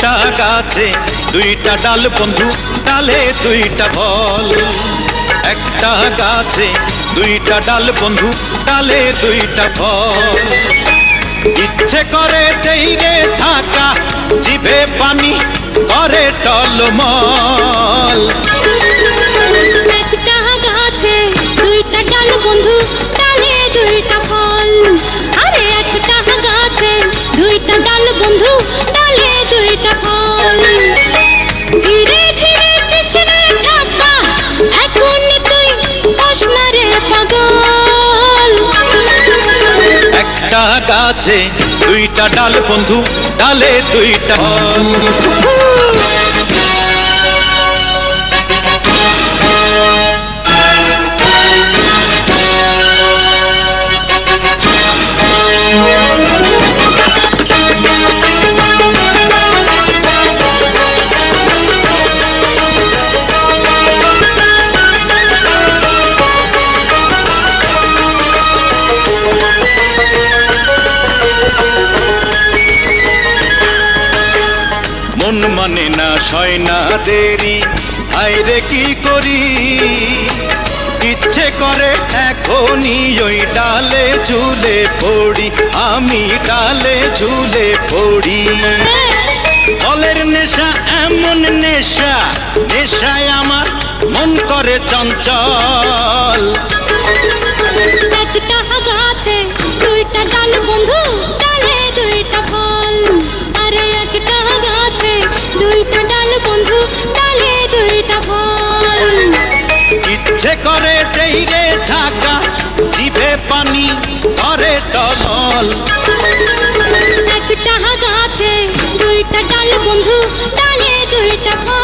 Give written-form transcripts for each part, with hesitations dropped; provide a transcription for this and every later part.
একটা গাছে দুইটা ডাল বন্ধু, ডালে দুইটা ফল। একটা গাছে দুইটা ডাল বন্ধু, ডালে দুইটা ফল। ইচ্ছে করে দেই রে ঝাঁকা, জিভে পানি করে টলমল। একটা গাছে দুইটা ডাল বন্ধু, ডালে দুইটা ফল। আরে একটা গাছে দুইটা ডাল বন্ধু, ডালে দুইটা ফল। ধীরে ধীরে কৃষ্ণে ঝাঁকা, এখন তুই বস না রে পাগল। একটা গাছে দুইটা ডাল বন্ধু, ডালে দুইটা ফল। মন মানে না, সয় না দেরি, হায়রে কি করি। ইচ্ছে করে এখনই ওই ডালে ঝুলে পড়ি, আমি ডালে ঝুলে পড়ি। ফলের নেশা এমন নেশা, নেশায় আমার মন করে চঞ্চল। একটা গাছে দুইটা ডাল বন্ধু, ডালে দুইটা ফল। আরে একটা গাছে দুইটা ডাল বন্ধু, ডালে দুইটা ফল। ইচ্ছে করে দেই রে ঝাঁকা, জিভে পানি করে টলমল। একটা গাছে দুইটা ডাল বন্ধু, ডালে দুইটা ফল।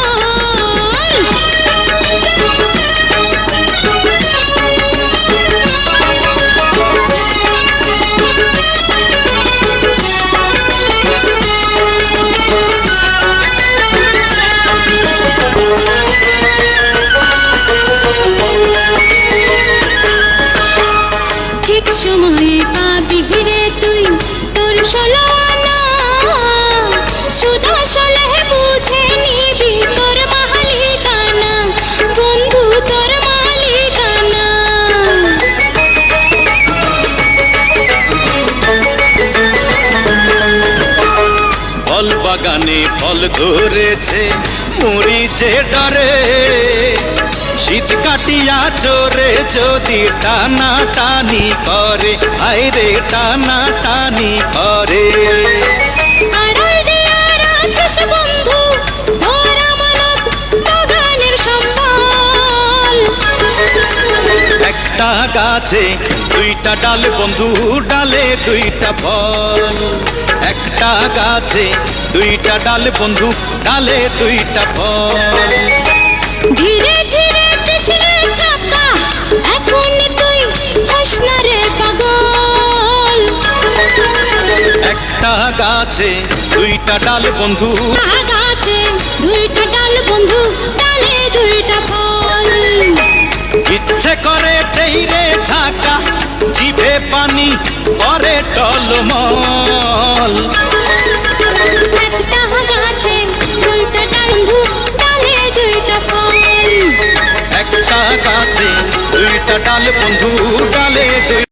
ঠিক সময়ে পাবি রে তুই তোর ষোলআনা, সুদা বুঝে নিবি তোর মালিকানা, বন্ধু তোর মালিকানা। ফল বাগানে ফল ধরেছে, মরিচে ডরে। শীত কাটিয়া চোরে যদি টানা টানি করে, আইরে টানা টানি করে। আড়াল দিয়া রাখিস বন্ধু তোর আমানত, বাগানের সম্বল। একটা গাছে দুইটা ডাল বন্ধু, ডালে দুইটা ফল। একটা গাছে দুইটা ডাল বন্ধু, ডালে দুইটা ফল। ধীরে ধীরে কৃষ্ণে ঝাঁকা, এখন তুই হস না রে পাগল। একটা গাছে দুইটা ডাল বন্ধু, গাছে দুইটা ডাল বন্ধু, ডালে দুইটা ফল। ইচ্ছে করে দেই রে ঝাঁকা, জিভে পানি করে টলমল। একটা গাছে দুইটা ডাল বন্ধু, ডালে দুইটা ফল। একটা গাছে দুইটা ডাল বন্ধু, ডালে দুই